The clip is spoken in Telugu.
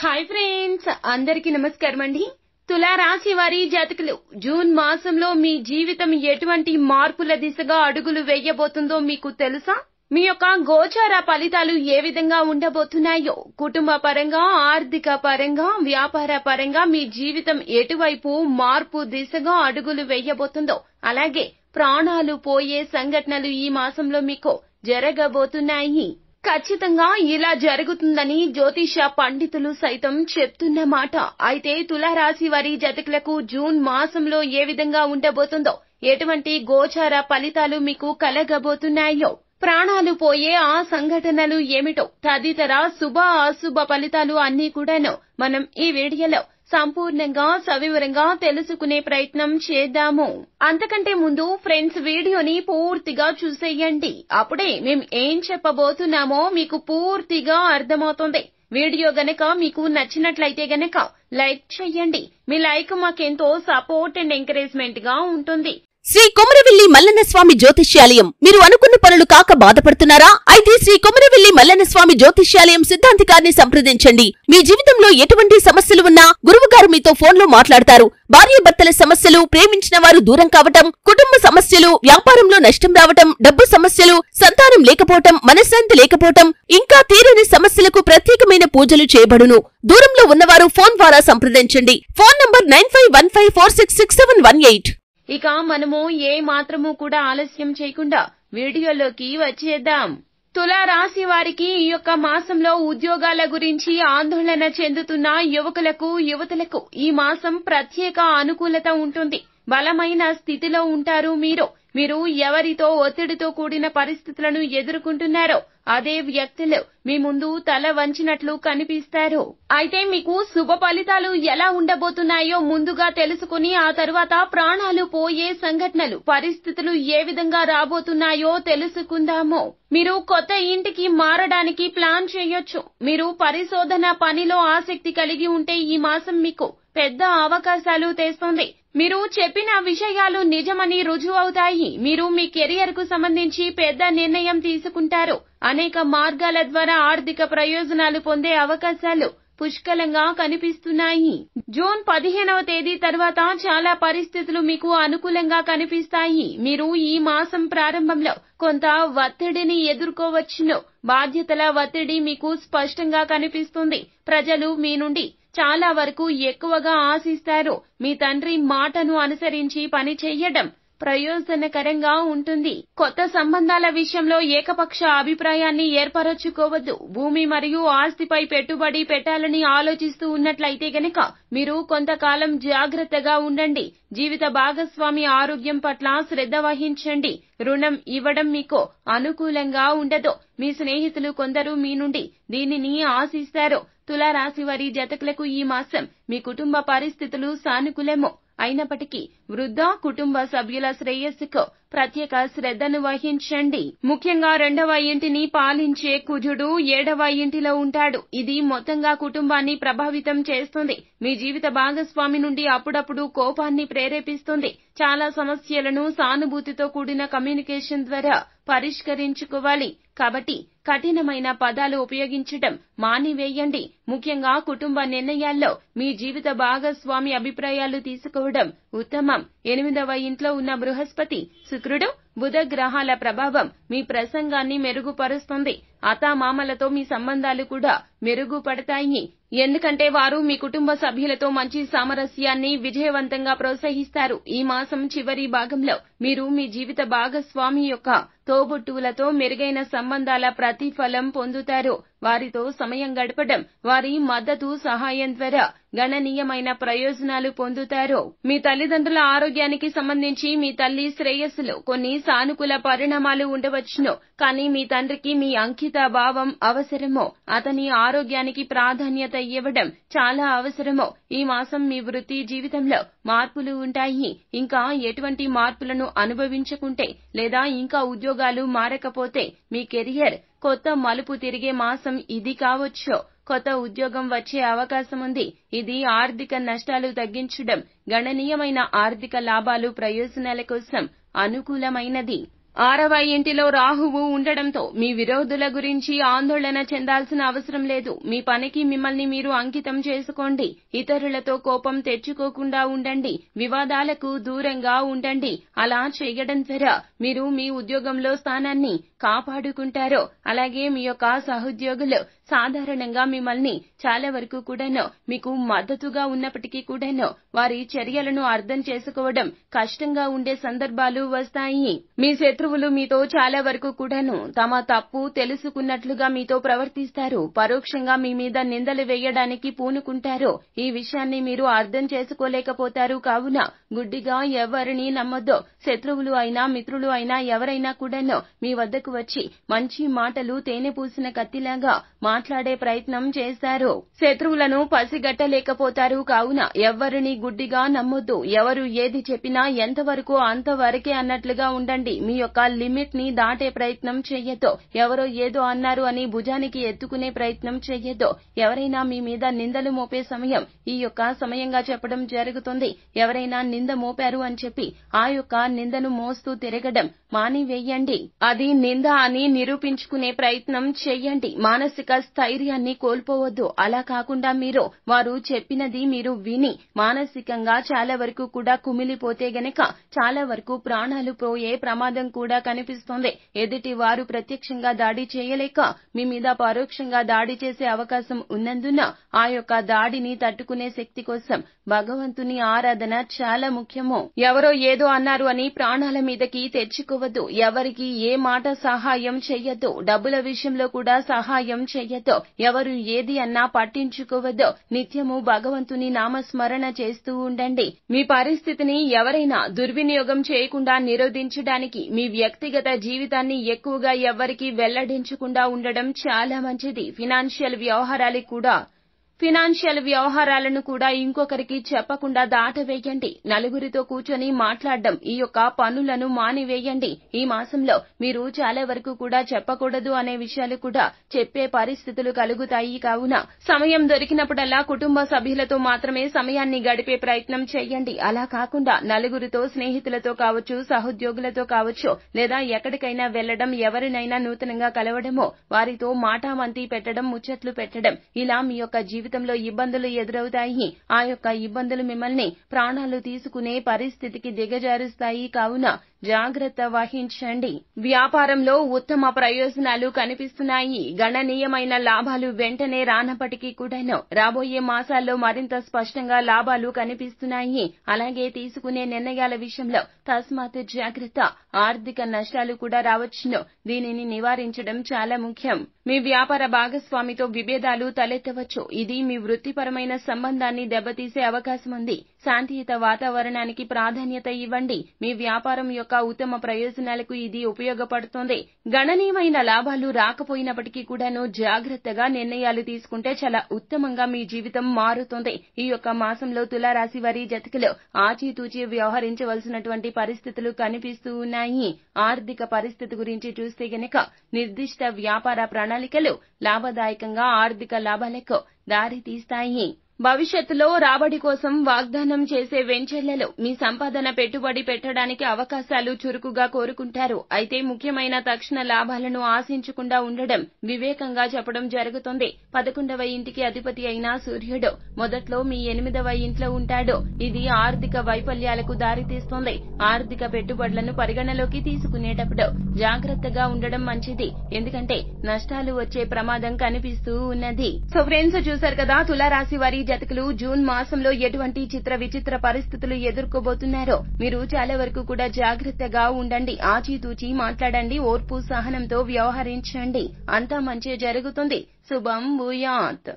హాయ్ ఫ్రెండ్స్, అందరికీ నమస్కారం అండి. తులా రాశి వారి జాతకులు జూన్ మాసంలో మీ జీవితం ఎటువంటి మార్పుల దిశగా అడుగులు వేయబోతుందో మీకు తెలుసా? మీ యొక్క గోచార ఫలితాలు ఏ విధంగా ఉండబోతున్నాయో, కుటుంబ పరంగా, ఆర్థిక పరంగా, వ్యాపార పరంగా మీ జీవితం ఎటువైపు మార్పు దిశగా అడుగులు వేయబోతుందో, అలాగే ప్రాణాలు పోయే సంఘటనలు ఈ మాసంలో మీకు జరగబోతున్నాయి. ఖచ్చితంగా ఇలా జరుగుతుందని జ్యోతిష పండితులు సైతం చెప్తున్న మాట. అయితే తులారాశి వారి జాతకులకు జూన్ మాసంలో ఏ విధంగా ఉండబోతుందో, ఎటువంటి గోచార ఫలితాలు మీకు కలగబోతున్నాయో, ప్రాణాలు పోయే ఆ సంఘటనలు ఏమిటో, తదితర శుభ అశుభ ఫలితాలు అన్నీ కూడాను మనం ఈ వీడియోలో సంపూర్ణంగా సవివరంగా తెలుసుకునే ప్రయత్నం చేద్దాము. అంతకంటే ముందు ఫ్రెండ్స్, వీడియోని పూర్తిగా చూసేయండి. అప్పుడే మేము ఏం చెప్పబోతున్నామో మీకు పూర్తిగా అర్థమవుతుంది. వీడియో గనక మీకు నచ్చినట్లయితే గనక లైక్ చేయండి. మీ లైక్ మాకెంతో సపోర్ట్ అండ్ ఎంకరేజ్మెంట్ గా ఉంటుంది. శ్రీ కొమరవెల్లి మల్లన్న స్వామి జ్యోతిష్యాలయం. మీరు అనుకున్న పనులు కాక బాధపడుతున్నారా? అయితే శ్రీ కొమరవెల్లి మల్లన్న స్వామి జ్యోతిష్యాలయం సిద్ధాంతి గారిని సంప్రదించండి. మీ జీవితంలో ఎటువంటి సమస్యలు ఉన్నా గురువు గారు మీతో ఫోన్ లో మాట్లాడతారు. భార్యాభర్తల సమస్యలు, ప్రేమించిన వారు దూరం కావటం, కుటుంబ సమస్యలు, వ్యాపారంలో నష్టం రావటం, డబ్బు సమస్యలు, సంతానం లేకపోవటం, మనశ్శాంతి లేకపోవటం, ఇంకా తీరని సమస్యలకు ప్రత్యేకమైన పూజలు చేయబడును. దూరంలో ఉన్నవారు ఫోన్ ద్వారా సంప్రదించండి. Phone number 9515466718. ఇక మనము ఏ మాత్రము కూడా ఆలస్యం చేయకుండా వీడియోలోకి వచ్చేద్దాం. తులా రాశి వారికి ఈ యొక్క మాసంలో ఉద్యోగాల గురించి ఆందోళన చెందుతున్న యువకులకు, యువతులకు ఈ మాసం ప్రత్యేక అనుకూలత ఉంటుంది. బలమైన స్థితిలో ఉంటారు. మీరు ఎవరితో ఒత్తిడితో కూడిన పరిస్థితులను ఎదుర్కొంటున్నారో అదే వ్యక్తులు మీ ముందు తల వంచినట్లు కనిపిస్తారు. అయితే మీకు శుభ ఫలితాలు ఎలా ఉండబోతున్నాయో ముందుగా తెలుసుకుని ఆ తరువాత ప్రాణాలు పోయే సంఘటనలు, పరిస్థితులు ఏ విధంగా రాబోతున్నాయో తెలుసుకుందాము. మీరు కొత్త ఇంటికి మారడానికి ప్లాన్ చేయొచ్చు. మీరు పరిశోధన పనిలో ఆసక్తి కలిగి ఉంటే ఈ మాసం మీకు పెద్ద అవకాశాలు తెస్తుంది. మీరు చెప్పిన విషయాలు నిజమని రుజువవుతాయి. మీరు మీ కెరియర్ కు సంబంధించి పెద్ద నిర్ణయం తీసుకుంటారు. అనేక మార్గాల ద్వారా ఆర్థిక ప్రయోజనాలు పొందే అవకాశాలు పుష్కలంగా కనిపిస్తున్నాయి. జూన్ 15వ తేదీ తర్వాత చాలా పరిస్థితులు మీకు అనుకూలంగా కనిపిస్తాయి. మీరు ఈ మాసం ప్రారంభంలో కొంత ఒత్తిడిని ఎదుర్కోవచ్చును. బాధ్యతల ఒత్తిడి మీకు స్పష్టంగా కనిపిస్తుంది. ప్రజలు మీ నుండి చాలా వరకు ఎక్కువగా ఆశిస్తారు. మీ తండ్రి మాటను అనుసరించి పని చెయ్యడం ప్రయోజనకరంగా ఉంటుంది. కొత్త సంబంధాల విషయంలో ఏకపక్ష అభిప్రాయాన్ని ఏర్పరచుకోవద్దు. భూమి మరియు ఆస్తిపై పెట్టుబడి పెట్టాలని ఆలోచిస్తూ ఉన్నట్లయితే గనక మీరు కొంతకాలం జాగ్రత్తగా ఉండండి. జీవిత భాగస్వామి ఆరోగ్యం పట్ల శ్రద్ధ వహించండి. రుణం ఇవ్వడం మీకు అనుకూలంగా ఉండదు. మీ స్నేహితులు కొందరు మీ నుండి దీనిని ఆశిస్తారు. తులారాశి వారి జాతకులకు ఈ మాసం మీ కుటుంబ పరిస్థితులు సానుకూలము అయినప్పటికీ వృద్ధ కుటుంబ సభ్యుల శ్రేయస్సుకు ప్రత్యేక శ్రద్ధను వహించండి. ముఖ్యంగా 2వ ఇంటిని పాలించే కుజుడు 7వ ఇంటిలో ఉంటాడు. ఇది మొత్తంగా కుటుంబాన్ని ప్రభావితం చేస్తుంది. మీ జీవిత భాగస్వామి నుండి అప్పుడప్పుడు కోపాన్ని ప్రేరేపిస్తుంది. చాలా సమస్యలను సానుభూతితో కూడిన కమ్యూనికేషన్ ద్వారా పరిష్కరించుకోవాలి. కాబట్టి కఠినమైన పదాలు ఉపయోగించడం మానివేయండి. ముఖ్యంగా కుటుంబ నిర్ణయాల్లో మీ జీవిత భాగస్వామి అభిప్రాయాలు తీసుకోవడం ఉత్తమం. 8వ ఇంట్లో ఉన్న బృహస్పతి, శుక్రుడు, బుధ గ్రహాల ప్రభావం మీ ప్రసంగాన్ని మెరుగుపరుస్తుంది. అత్తామామలతో మీ సంబంధాలు కూడా మెరుగుపడతాయి. ఎందుకంటే వారు మీ కుటుంబ సభ్యులతో మంచి సామరస్యాన్ని విజయవంతంగా ప్రోత్సహిస్తారు. ఈ మాసం చివరి భాగంలో మీరు మీ జీవిత భాగస్వామి యొక్క తోబుట్టువులతో మెరుగైన సంబంధాల ప్రతిఫలం పొందుతారు. వారితో సమయం గడపడం, వారి మద్దతు, సహాయం ద్వారా గణనీయమైన ప్రయోజనాలు పొందుతారు. మీ తల్లిదండ్రుల ఆరోగ్యానికి సంబంధించి మీ తల్లి శ్రేయస్సులో కొన్ని సానుకూల పరిణామాలు ఉండవచ్చును. కానీ మీ తండ్రికి మీ అంకిత భావం అవసరమో, అతని ఆరోగ్యానికి ప్రాధాన్యత ఇవ్వడం చాలా అవసరమో. ఈ మాసం మీ వృత్తి జీవితంలో మార్పులు ఉంటాయి. ఇంకా ఎటువంటి మార్పులను అనుభవించకుంటే లేదా ఇంకా ఉద్యోగాలు మారకపోతే మీ కెరియర్ కొత్త మలుపు తిరిగే మాసం ఇది కావచ్చు. కొత్త ఉద్యోగం వచ్చే అవకాశం ఉంది. ఇది ఆర్థిక నష్టాలు తగ్గించడం, గణనీయమైన ఆర్థిక లాభాలు, ప్రయోజనాల కోసం అనుకూలమైనది. 6వ ఇంటిలో రాహువు ఉండడంతో మీ విరోధుల గురించి ఆందోళన చెందాల్సిన అవసరం లేదు. మీ పనికి మిమ్మల్ని మీరు అంకితం చేసుకోండి. ఇతరులతో కోపం తెచ్చుకోకుండా ఉండండి. వివాదాలకు దూరంగా ఉండండి. అలా చేయడం ద్వారా మీరు మీ ఉద్యోగంలో స్థానాన్ని కాపాడుకుంటారు. అలాగే మీ యొక్క సహోద్యోగులు సాధారణంగా మిమ్మల్ని చాలా వరకు కూడాను మీకు మద్దతుగా ఉన్నప్పటికీ కూడాను వారి చర్యలను అర్థం చేసుకోవడం కష్టంగా ఉండే సందర్భాలు వస్తాయి. మీ శత్రువులు మీతో చాలా వరకు కూడాను తమ తప్పు తెలుసుకున్నట్లుగా మీతో ప్రవర్తిస్తారు. పరోక్షంగా మీ మీద నిందలు వేయడానికి పూనుకుంటారు. ఈ విషయాన్ని మీరు అర్థం చేసుకోలేకపోతారు. కావున గుడ్డిగా ఎవరిని నమ్మొద్దు. శత్రువులు అయినా మిత్రులు అయినా ఎవరైనా కూడాను మీ వద్దకు వచ్చి మంచి మాటలు తేనె పూసిన కత్తిలాగా మాట్లాడే ప్రయత్నం చేస్తారు. శత్రువులను పసిగట్టలేకపోతారు. కావున ఎవరిని గుడ్డిగా నమ్మొద్దు. ఎవరు ఏది చెప్పినా ఎంతవరకు అంతవరకే అన్నట్లుగా ఉండండి. మీ యొక్క లిమిట్ ని దాటే ప్రయత్నం చెయ్యొద్దు. ఎవరో ఏదో అన్నారు అని భుజానికి ఎత్తుకునే ప్రయత్నం చెయ్యొద్దు. ఎవరైనా మీ మీద నిందలు మోపే సమయం ఈ యొక్క సమయంగా చెప్పడం జరుగుతుంది. ఎవరైనా నింద మోపారు అని చెప్పి ఆ యొక్క నిందను మోస్తూ తిరగడం మానివేయండి. అది నింద అని నిరూపించుకునే ప్రయత్నం చెయ్యండి. మానసిక స్థైర్యాన్ని కోల్పోవద్దు. అలా కాకుండా మీరు వారు చెప్పినది మీరు విని మానసికంగా చాలా వరకు కూడా కుమిలిపోతే గనక చాలా వరకు ప్రాణాలు పోయే ప్రమాదం కూడా కనిపిస్తుంది. ఎదుటి వారు ప్రత్యక్షంగా దాడి చేయలేక మీ మీద పరోక్షంగా దాడి చేసే అవకాశం ఉన్నందున ఆ యొక్క దాడిని తట్టుకునే శక్తి కోసం భగవంతుని ఆరాధన చాలా ముఖ్యము. ఎవరో ఏదో అన్నారు అని ప్రాణాల మీదకి తెచ్చుకోవద్దు. ఎవరికి ఏ మాట సహాయం చెయ్యొద్దు. డబ్బుల విషయంలో కూడా సహాయం చెయ్యొద్దు. ఎవరు ఏది అన్నా పట్టించుకోవద్దు. నిత్యము భగవంతుని నామస్మరణ చేస్తూ ఉండండి. మీ పరిస్థితిని ఎవరైనా దుర్వినియోగం చేయకుండా నిరోధించడానికి మీ వ్యక్తిగత జీవితాన్ని ఎక్కువగా ఎవ్వరికీ వెల్లడించకుండా ఉండడం చాలా మంచిది. ఫినాన్షియల్ వ్యవహారాలను కూడా ఇంకొకరికి చెప్పకుండా దాటవేయండి. నలుగురితో కూర్చొని మాట్లాడడం ఈ యొక్క పనులను మానివేయండి. ఈ మాసంలో మీరు చాలా వరకు కూడా చెప్పకూడదు అనే విషయాలు కూడా చెప్పే పరిస్థితులు కలుగుతాయి. కావున సమయం దొరికినప్పుడల్లా కుటుంబ సభ్యులతో మాత్రమే సమయాన్ని గడిపే ప్రయత్నం చేయండి. అలా కాకుండా నలుగురితో, స్నేహితులతో కావచ్చు, సహోద్యోగులతో కావచ్చు, లేదా ఎక్కడికైనా వెళ్లడం, ఎవరినైనా నూతనంగా కలవడమో, వారితో మాటామంతి పెట్టడం, ముచ్చట్లు పెట్టడం, ఇలా మీ యొక్క జీవితంలో ఇబ్బందులు ఎదురవుతాయి. ఆ యొక్క ఇబ్బందులు మిమ్మల్ని ప్రాణాలు తీసుకునే పరిస్థితికి దిగజారుస్తాయి. కావున జాగ్రత్త వహించండి. వ్యాపారంలో ఉత్తమ ప్రయోజనాలు కనిపిస్తున్నాయి. గణనీయమైన లాభాలు వెంటనే రానప్పటికీ కూడాను రాబోయే మాసాల్లో మరింత స్పష్టంగా లాభాలు కనిపిస్తున్నాయి. అలాగే తీసుకునే నిర్ణయాల విషయంలో తస్మాత్ జాగ్రత్త. ఆర్థిక నష్టాలు కూడా రావచ్చును. దీనిని నివారించడం చాలా ముఖ్యం. మీ వ్యాపార భాగస్వామితో విభేదాలు తలెత్తవచ్చు. ఇది మీ వృత్తిపరమైన సంబంధాన్ని దెబ్బతీసే అవకాశం ఉంది. శాంతియుత వాతావరణానికి ప్రాధాన్యత ఇవ్వండి. మీ వ్యాపారం యొక్క ఉత్తమ ప్రయోజనాలకు ఇది ఉపయోగపడుతుంది. గణనీయమైన లాభాలు రాకపోయినప్పటికీ కూడాను జాగ్రత్తగా నిర్ణయాలు తీసుకుంటే చాలా ఉత్తమంగా మీ జీవితం మారుతుంది. ఈ యొక్క మాసంలో తులారాశి వారి జాతకులు ఆచితూచి వ్యవహరించవలసినటువంటి పరిస్థితులు కనిపిస్తూ ఉన్నాయి. ఆర్థిక పరిస్థితి గురించి చూస్తే గనక నిర్దిష్ట వ్యాపార ప్రణాళికలు లాభదాయకంగా ఆర్థిక లాభాలకు దారి తీస్తాయి. భవిష్యత్తులో రాబడి కోసం వాగ్దానం చేసే వెంచర్లలో మీ సంపాదన పెట్టుబడి పెట్టడానికి అవకాశాలు చురుకుగా కోరుకుంటారు. అయితే ముఖ్యమైన తక్షణ లాభాలను ఆశించకుండా ఉండడం వివేకంగా చెప్పడం జరుగుతుంది. 11వ ఇంటికి అధిపతి అయిన సూర్యుడు మొదట్లో మీ 8వ ఇంట్లో ఉంటాడు. ఇది ఆర్థిక వైఫల్యాలకు దారితీస్తుంది. ఆర్థిక పెట్టుబడులను పరిగణలోకి తీసుకునేటప్పుడు జాగ్రత్తగా ఉండడం మంచిది. ఎందుకంటే నష్టాలు వచ్చే ప్రమాదం కనిపిస్తూ ఉన్నది. సో ఫ్రెండ్స్, చూశారు కదా తులారాశి వారి జాతకులు జూన్ మాసంలో ఎటువంటి చిత్ర విచిత్ర పరిస్థితులు ఎదుర్కోబోతున్నారో. మీరు చాలా వరకు కూడా జాగ్రత్తగా ఉండండి. ఆచితూచి మాట్లాడండి. ఓర్పు సహనంతో వ్యవహరించండి. అంతా మంచి జరుగుతుంది. శుభం భూయాత్.